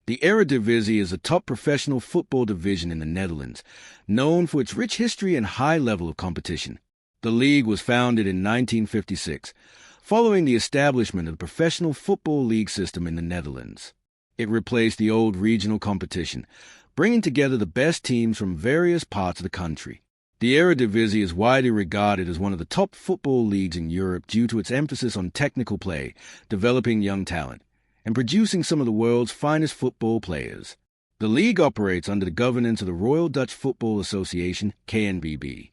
The Eredivisie is the top professional football division in the Netherlands, known for its rich history and high level of competition. The league was founded in 1956, following the establishment of the professional football league system in the Netherlands. It replaced the old regional competition, bringing together the best teams from various parts of the country. The Eredivisie is widely regarded as one of the top football leagues in Europe due to its emphasis on technical play, developing young talent, and producing some of the world's finest football players. The league operates under the governance of the Royal Dutch Football Association, KNVB.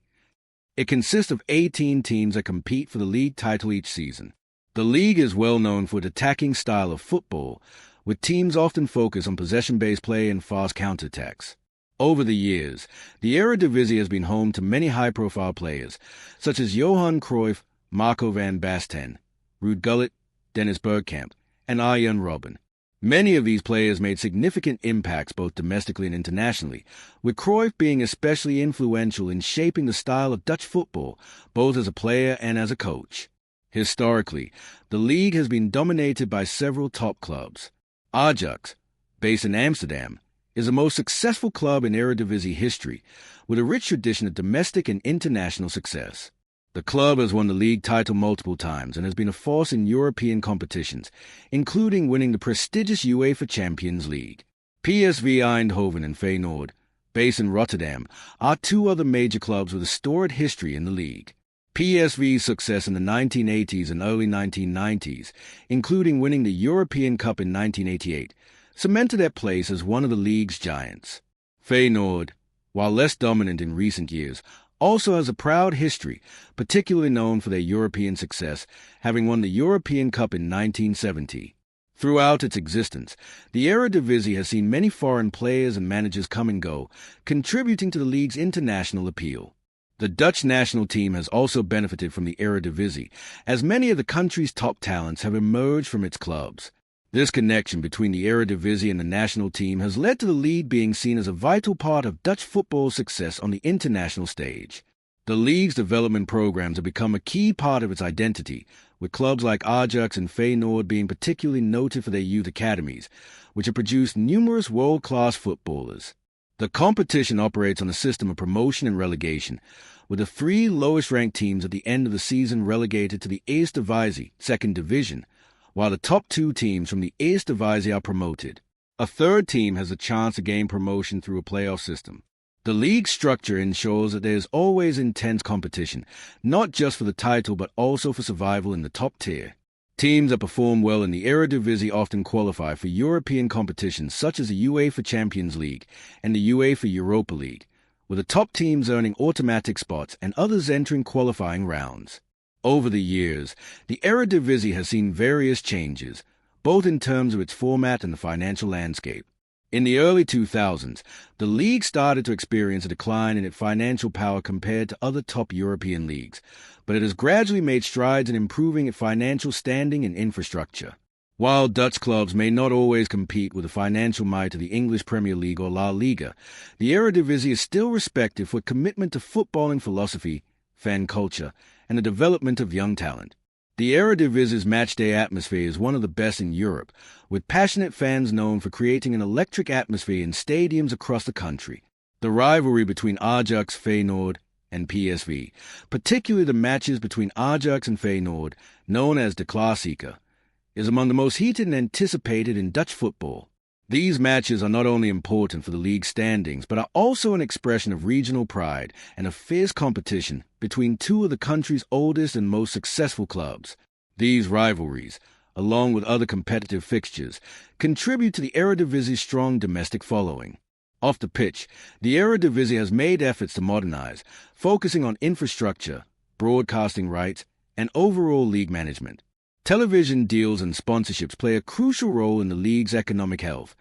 It consists of 18 teams that compete for the league title each season. The league is well known for its attacking style of football, with teams often focused on possession-based play and fast counterattacks. Over the years, the Eredivisie has been home to many high-profile players, such as Johan Cruyff, Marco van Basten, Ruud Gullit, Dennis Bergkamp, and Arjen Robben. Many of these players made significant impacts both domestically and internationally, with Cruyff being especially influential in shaping the style of Dutch football, both as a player and as a coach. Historically, the league has been dominated by several top clubs. Ajax, based in Amsterdam, is the most successful club in Eredivisie history, with a rich tradition of domestic and international success. The club has won the league title multiple times and has been a force in European competitions, including winning the prestigious UEFA Champions League. PSV Eindhoven and Feyenoord, based in Rotterdam, are two other major clubs with a storied history in the league. PSV's success in the 1980s and early 1990s, including winning the European Cup in 1988, cemented their place as one of the league's giants. Feyenoord, while less dominant in recent years, also has a proud history, particularly known for their European success, having won the European Cup in 1970. Throughout its existence, the Eredivisie has seen many foreign players and managers come and go, contributing to the league's international appeal. The Dutch national team has also benefited from the Eredivisie, as many of the country's top talents have emerged from its clubs. This connection between the Eredivisie and the national team has led to the league being seen as a vital part of Dutch football's success on the international stage. The league's development programs have become a key part of its identity, with clubs like Ajax and Feyenoord being particularly noted for their youth academies, which have produced numerous world-class footballers. The competition operates on a system of promotion and relegation, with the three lowest-ranked teams at the end of the season relegated to the Eredivisie, second division, while the top two teams from the Eredivisie are promoted. A third team has a chance to gain promotion through a playoff system. The league structure ensures that there is always intense competition, not just for the title but also for survival in the top tier. Teams that perform well in the Eredivisie often qualify for European competitions such as the UEFA Champions League and the UEFA Europa League, with the top teams earning automatic spots and others entering qualifying rounds. Over the years, the Eredivisie has seen various changes, both in terms of its format and the financial landscape. In the early 2000s, the league started to experience a decline in its financial power compared to other top European leagues, but it has gradually made strides in improving its financial standing and infrastructure. While Dutch clubs may not always compete with the financial might of the English Premier League or La Liga, the Eredivisie is still respected for its commitment to footballing philosophy, fan culture, and the development of young talent. The Eredivisie's matchday atmosphere is one of the best in Europe, with passionate fans known for creating an electric atmosphere in stadiums across the country. The rivalry between Ajax, Feyenoord, and PSV, particularly the matches between Ajax and Feyenoord, known as de Klassieker, is among the most heated and anticipated in Dutch football. These matches are not only important for the league standings, but are also an expression of regional pride and a fierce competition between two of the country's oldest and most successful clubs. These rivalries, along with other competitive fixtures, contribute to the Eredivisie's strong domestic following. Off the pitch, the Eredivisie has made efforts to modernize, focusing on infrastructure, broadcasting rights, and overall league management. Television deals and sponsorships play a crucial role in the league's economic health,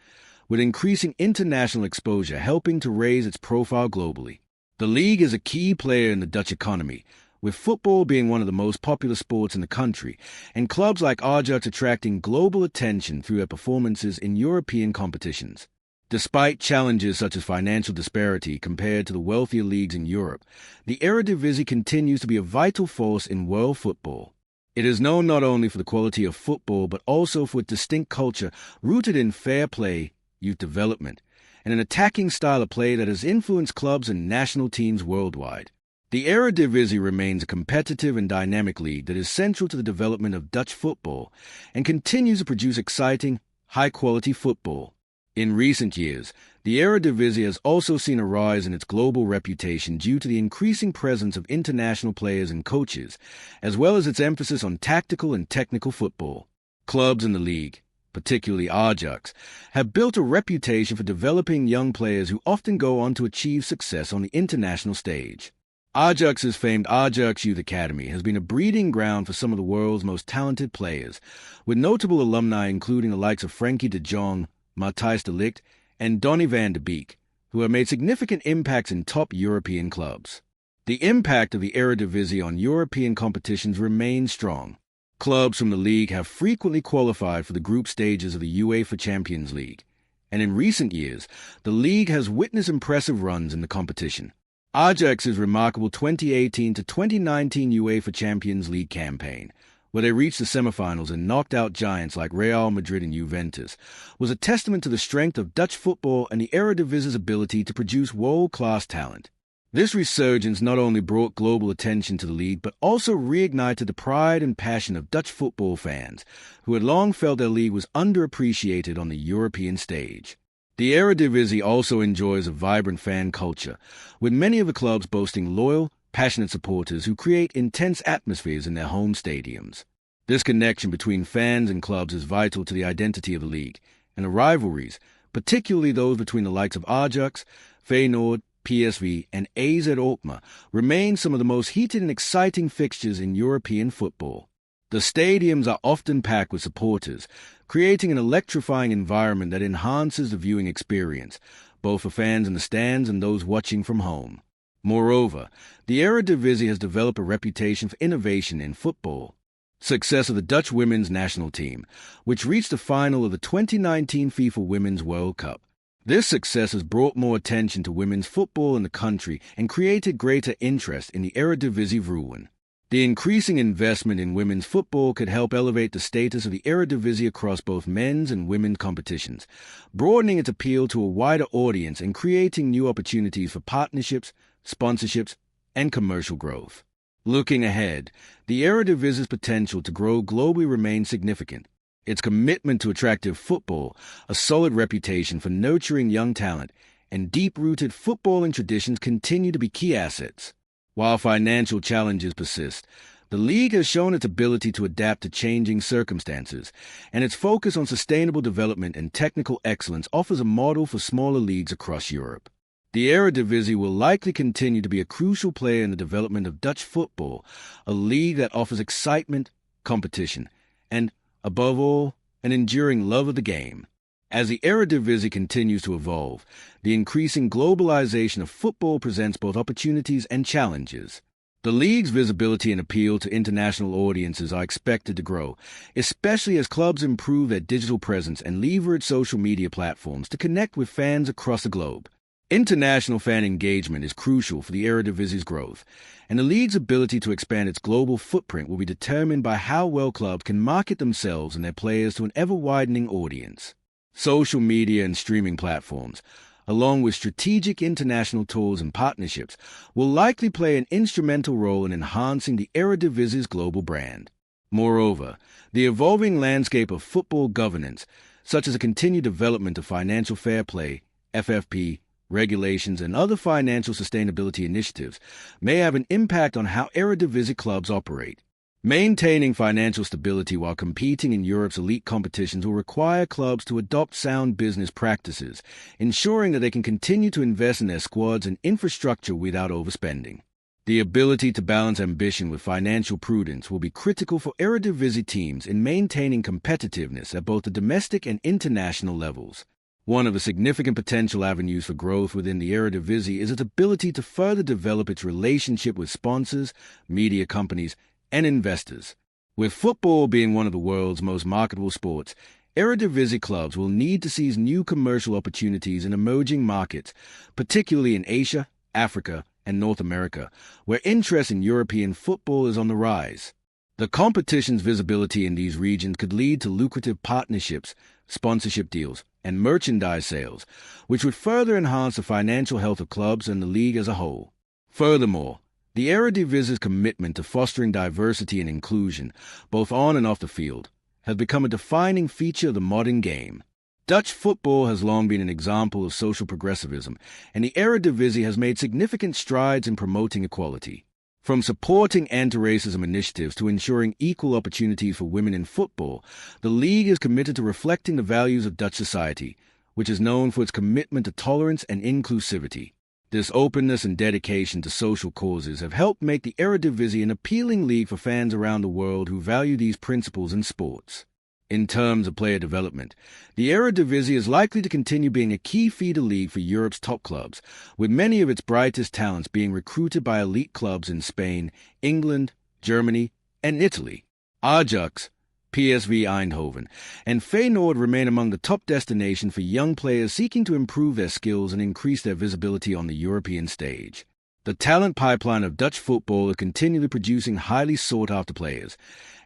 with increasing international exposure helping to raise its profile globally. The league is a key player in the Dutch economy, with football being one of the most popular sports in the country, and clubs like Ajax attracting global attention through their performances in European competitions. Despite challenges such as financial disparity compared to the wealthier leagues in Europe, the Eredivisie continues to be a vital force in world football. It is known not only for the quality of football but also for its distinct culture rooted in fair play, youth development, and an attacking style of play that has influenced clubs and national teams worldwide. The Eredivisie remains a competitive and dynamic league that is central to the development of Dutch football and continues to produce exciting, high-quality football. In recent years, the Eredivisie has also seen a rise in its global reputation due to the increasing presence of international players and coaches, as well as its emphasis on tactical and technical football. Clubs in the league, particularly Ajax, have built a reputation for developing young players who often go on to achieve success on the international stage. Ajax's famed Ajax Youth Academy has been a breeding ground for some of the world's most talented players, with notable alumni including the likes of Frenkie de Jong, Matthijs de Ligt, and Donny van de Beek, who have made significant impacts in top European clubs. The impact of the Eredivisie on European competitions remains strong. Clubs from the league have frequently qualified for the group stages of the UEFA Champions League, and in recent years, the league has witnessed impressive runs in the competition. Ajax's remarkable 2018 to 2019 UEFA Champions League campaign, where they reached the semifinals and knocked out giants like Real Madrid and Juventus, was a testament to the strength of Dutch football and the Eredivisie's ability to produce world-class talent. This resurgence not only brought global attention to the league, but also reignited the pride and passion of Dutch football fans, who had long felt their league was underappreciated on the European stage. The Eredivisie also enjoys a vibrant fan culture, with many of the clubs boasting loyal, passionate supporters who create intense atmospheres in their home stadiums. This connection between fans and clubs is vital to the identity of the league, and the rivalries, particularly those between the likes of Ajax, Feyenoord, PSV, and AZ Alkmaar, remain some of the most heated and exciting fixtures in European football. The stadiums are often packed with supporters, creating an electrifying environment that enhances the viewing experience, both for fans in the stands and those watching from home. Moreover, the Eredivisie has developed a reputation for innovation in football. Success of the Dutch women's national team, which reached the final of the 2019 FIFA Women's World Cup. This success has brought more attention to women's football in the country and created greater interest in the Eredivisie Vrouwen. The increasing investment in women's football could help elevate the status of the Eredivisie across both men's and women's competitions, broadening its appeal to a wider audience and creating new opportunities for partnerships, sponsorships, and commercial growth. Looking ahead, the Eredivisie's potential to grow globally remains significant. Its commitment to attractive football, a solid reputation for nurturing young talent, and deep-rooted footballing traditions continue to be key assets. While financial challenges persist, the league has shown its ability to adapt to changing circumstances, and its focus on sustainable development and technical excellence offers a model for smaller leagues across Europe. The Eredivisie will likely continue to be a crucial player in the development of Dutch football, a league that offers excitement, competition, and, above all, an enduring love of the game. As the Eredivisie continues to evolve, the increasing globalization of football presents both opportunities and challenges. The league's visibility and appeal to international audiences are expected to grow, especially as clubs improve their digital presence and leverage social media platforms to connect with fans across the globe. International fan engagement is crucial for the Eredivisie's growth, and the league's ability to expand its global footprint will be determined by how well clubs can market themselves and their players to an ever-widening audience. Social media and streaming platforms, along with strategic international tours and partnerships, will likely play an instrumental role in enhancing the Eredivisie's global brand. Moreover, the evolving landscape of football governance, such as the continued development of financial fair play, FFP, regulations, and other financial sustainability initiatives, may have an impact on how Eredivisie clubs operate. Maintaining financial stability while competing in Europe's elite competitions will require clubs to adopt sound business practices, ensuring that they can continue to invest in their squads and infrastructure without overspending. The ability to balance ambition with financial prudence will be critical for Eredivisie teams in maintaining competitiveness at both the domestic and international levels. One of the significant potential avenues for growth within the Eredivisie is its ability to further develop its relationship with sponsors, media companies, and investors. With football being one of the world's most marketable sports, Eredivisie clubs will need to seize new commercial opportunities in emerging markets, particularly in Asia, Africa, and North America, where interest in European football is on the rise. The competition's visibility in these regions could lead to lucrative partnerships, sponsorship deals, and merchandise sales, which would further enhance the financial health of clubs and the league as a whole. Furthermore, the Eredivisie's commitment to fostering diversity and inclusion, both on and off the field, has become a defining feature of the modern game. Dutch football has long been an example of social progressivism, and the Eredivisie has made significant strides in promoting equality. From supporting anti-racism initiatives to ensuring equal opportunities for women in football, the league is committed to reflecting the values of Dutch society, which is known for its commitment to tolerance and inclusivity. This openness and dedication to social causes have helped make the Eredivisie an appealing league for fans around the world who value these principles in sports. In terms of player development, the Eredivisie is likely to continue being a key feeder league for Europe's top clubs, with many of its brightest talents being recruited by elite clubs in Spain, England, Germany, and Italy. Ajax, PSV Eindhoven, and Feyenoord remain among the top destinations for young players seeking to improve their skills and increase their visibility on the European stage. The talent pipeline of Dutch football is continually producing highly sought-after players,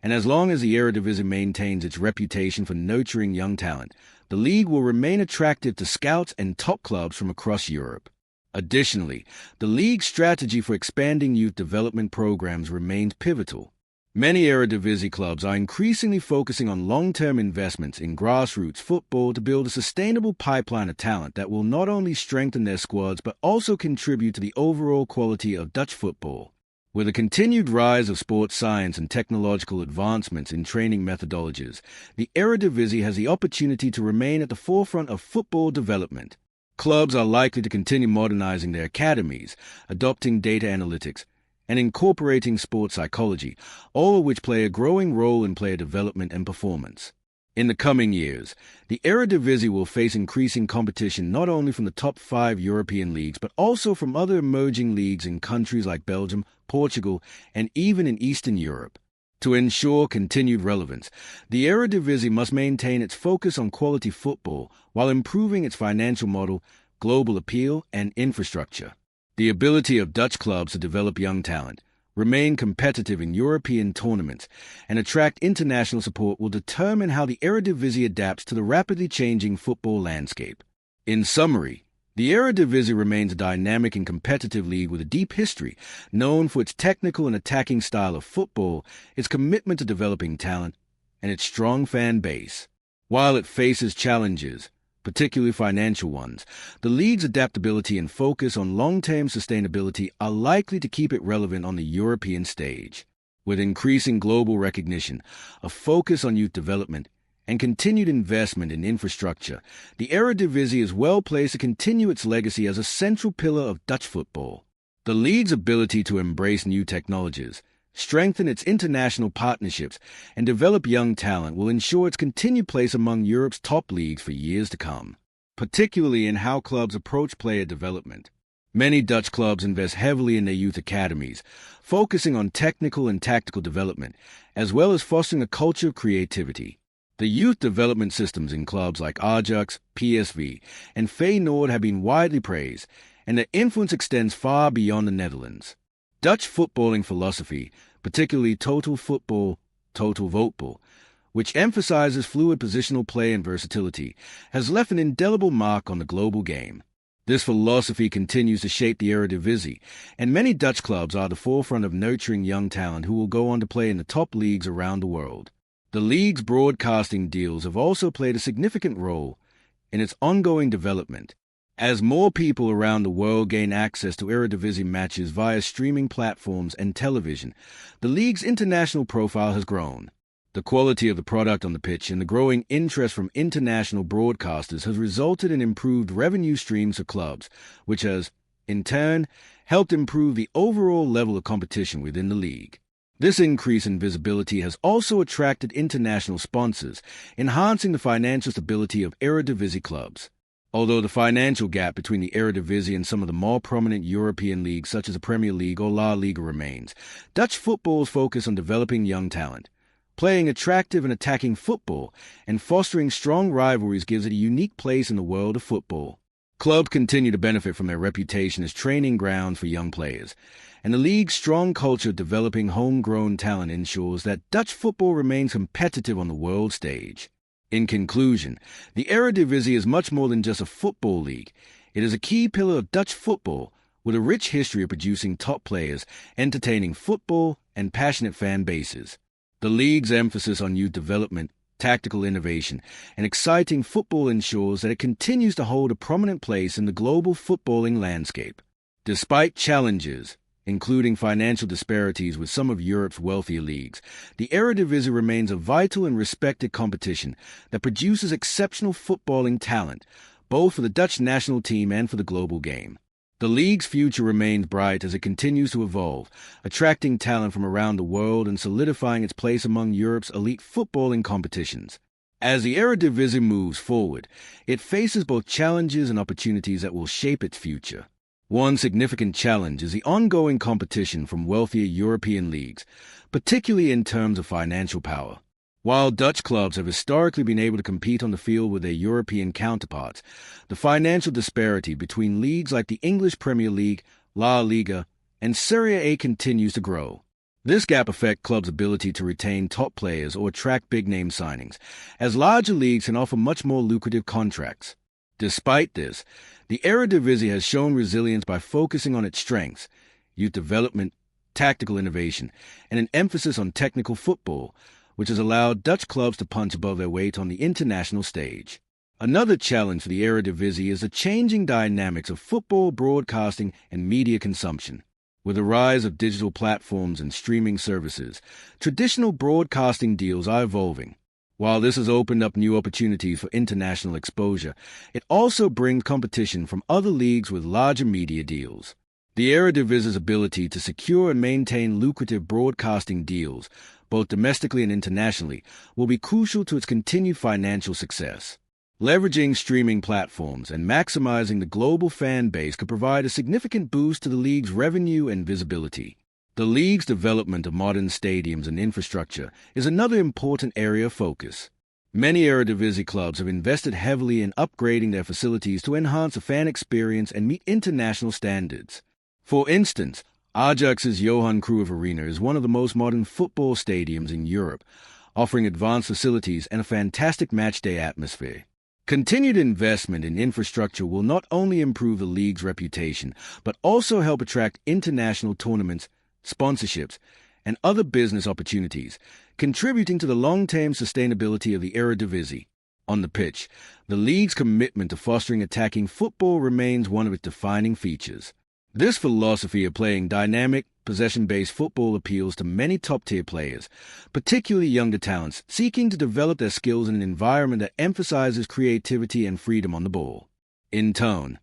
and as long as the Eredivisie maintains its reputation for nurturing young talent, the league will remain attractive to scouts and top clubs from across Europe. Additionally, the league's strategy for expanding youth development programs remains pivotal. Many Eredivisie clubs are increasingly focusing on long-term investments in grassroots football to build a sustainable pipeline of talent that will not only strengthen their squads but also contribute to the overall quality of Dutch football. With a continued rise of sports science and technological advancements in training methodologies, the Eredivisie has the opportunity to remain at the forefront of football development. Clubs are likely to continue modernizing their academies, adopting data analytics, and incorporating sports psychology, all of which play a growing role in player development and performance. In the coming years, the Eredivisie will face increasing competition not only from the top 5 European leagues, but also from other emerging leagues in countries like Belgium, Portugal, and even in Eastern Europe. To ensure continued relevance, the Eredivisie must maintain its focus on quality football while improving its financial model, global appeal, and infrastructure. The ability of Dutch clubs to develop young talent, remain competitive in European tournaments, and attract international support will determine how the Eredivisie adapts to the rapidly changing football landscape. In summary, the Eredivisie remains a dynamic and competitive league with a deep history, known for its technical and attacking style of football, its commitment to developing talent, and its strong fan base. While it faces challenges, particularly financial ones, the league's adaptability and focus on long-term sustainability are likely to keep it relevant on the European stage. With increasing global recognition, a focus on youth development, and continued investment in infrastructure, the Eredivisie is well placed to continue its legacy as a central pillar of Dutch football. The league's ability to embrace new technologies, strengthen its international partnerships, and develop young talent will ensure its continued place among Europe's top leagues for years to come, particularly in how clubs approach player development. Many Dutch clubs invest heavily in their youth academies, focusing on technical and tactical development, as well as fostering a culture of creativity. The youth development systems in clubs like Ajax, PSV, and Feyenoord have been widely praised, and their influence extends far beyond the Netherlands. Dutch footballing philosophy, particularly total football, total voetbal, which emphasizes fluid positional play and versatility, has left an indelible mark on the global game. This philosophy continues to shape the Eredivisie, and many Dutch clubs are at the forefront of nurturing young talent who will go on to play in the top leagues around the world. The league's broadcasting deals have also played a significant role in its ongoing development. As more people around the world gain access to Eredivisie matches via streaming platforms and television, the league's international profile has grown. The quality of the product on the pitch and the growing interest from international broadcasters has resulted in improved revenue streams for clubs, which has, in turn, helped improve the overall level of competition within the league. This increase in visibility has also attracted international sponsors, enhancing the financial stability of Eredivisie clubs. Although the financial gap between the Eredivisie and some of the more prominent European leagues such as the Premier League or La Liga remains, Dutch football's focus on developing young talent, playing attractive and attacking football, and fostering strong rivalries gives it a unique place in the world of football. Clubs continue to benefit from their reputation as training grounds for young players, and the league's strong culture of developing homegrown talent ensures that Dutch football remains competitive on the world stage. In conclusion, the Eredivisie is much more than just a football league. It is a key pillar of Dutch football, with a rich history of producing top players, entertaining football, and passionate fan bases. The league's emphasis on youth development, tactical innovation, and exciting football ensures that it continues to hold a prominent place in the global footballing landscape. Despite challenges, including financial disparities with some of Europe's wealthier leagues, the Eredivisie remains a vital and respected competition that produces exceptional footballing talent, both for the Dutch national team and for the global game. The league's future remains bright as it continues to evolve, attracting talent from around the world and solidifying its place among Europe's elite footballing competitions. As the Eredivisie moves forward, it faces both challenges and opportunities that will shape its future. One significant challenge is the ongoing competition from wealthier European leagues, particularly in terms of financial power. While Dutch clubs have historically been able to compete on the field with their European counterparts, the financial disparity between leagues like the English Premier League, La Liga, and Serie A continues to grow. This gap affects clubs' ability to retain top players or attract big-name signings, as larger leagues can offer much more lucrative contracts. Despite this, the Eredivisie has shown resilience by focusing on its strengths, youth development, tactical innovation, and an emphasis on technical football, which has allowed Dutch clubs to punch above their weight on the international stage. Another challenge for the Eredivisie is the changing dynamics of football broadcasting and media consumption. With the rise of digital platforms and streaming services, traditional broadcasting deals are evolving. While this has opened up new opportunities for international exposure, it also brings competition from other leagues with larger media deals. The Eredivisie's ability to secure and maintain lucrative broadcasting deals, both domestically and internationally, will be crucial to its continued financial success. Leveraging streaming platforms and maximizing the global fan base could provide a significant boost to the league's revenue and visibility. The league's development of modern stadiums and infrastructure is another important area of focus. Many Eredivisie clubs have invested heavily in upgrading their facilities to enhance the fan experience and meet international standards. For instance, Ajax's Johan Cruyff Arena is one of the most modern football stadiums in Europe, offering advanced facilities and a fantastic matchday atmosphere. Continued investment in infrastructure will not only improve the league's reputation, but also help attract international tournaments, sponsorships, and other business opportunities, contributing to the long-term sustainability of the Eredivisie. On the pitch, the league's commitment to fostering attacking football remains one of its defining features. This philosophy of playing dynamic, possession-based football appeals to many top-tier players, particularly younger talents seeking to develop their skills in an environment that emphasizes creativity and freedom on the ball. In turn,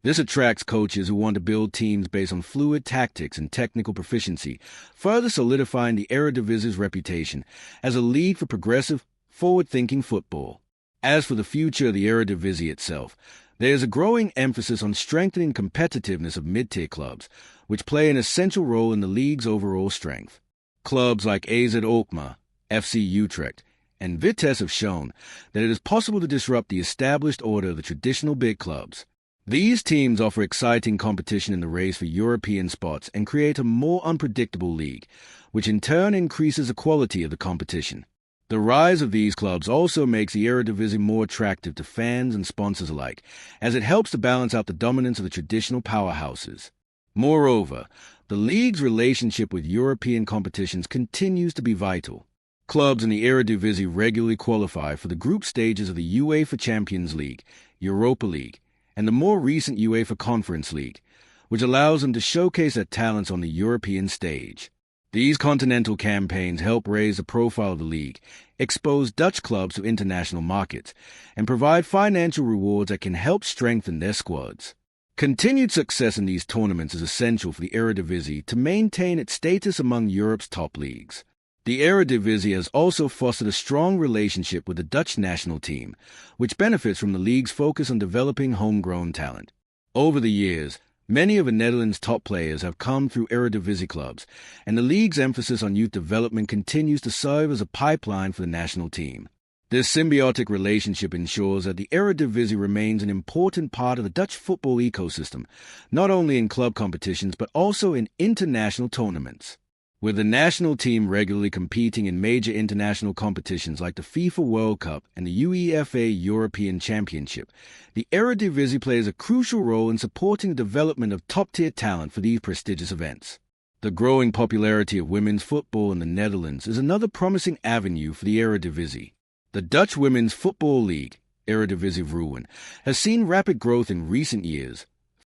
this attracts coaches who want to build teams based on fluid tactics and technical proficiency, further solidifying the Eredivisie's reputation as a league for progressive, forward-thinking football. As for the future of the Eredivisie itself, there is a growing emphasis on strengthening competitiveness of mid-tier clubs, which play an essential role in the league's overall strength. Clubs like AZ Alkmaar, FC Utrecht, and Vitesse have shown that it is possible to disrupt the established order of the traditional big clubs. These teams offer exciting competition in the race for European spots and create a more unpredictable league, which in turn increases the quality of the competition. The rise of these clubs also makes the Eredivisie more attractive to fans and sponsors alike, as it helps to balance out the dominance of the traditional powerhouses. Moreover, the league's relationship with European competitions continues to be vital. Clubs in the Eredivisie regularly qualify for the group stages of the UEFA Champions League, Europa League, and the more recent UEFA Conference League, which allows them to showcase their talents on the European stage. These continental campaigns help raise the profile of the league, expose Dutch clubs to international markets, and provide financial rewards that can help strengthen their squads. Continued success in these tournaments is essential for the Eredivisie to maintain its status among Europe's top leagues. The Eredivisie has also fostered a strong relationship with the Dutch national team, which benefits from the league's focus on developing homegrown talent. Over the years, many of the Netherlands' top players have come through Eredivisie clubs, and the league's emphasis on youth development continues to serve as a pipeline for the national team. This symbiotic relationship ensures that the Eredivisie remains an important part of the Dutch football ecosystem, not only in club competitions but also in international tournaments. With the national team regularly competing in major international competitions like the FIFA World Cup and the UEFA European Championship, the Eredivisie plays a crucial role in supporting the development of top-tier talent for these prestigious events. The growing popularity of women's football in the Netherlands is another promising avenue for the Eredivisie. The Dutch Women's Football League, Eredivisie Vrouwen, has seen rapid growth in recent years,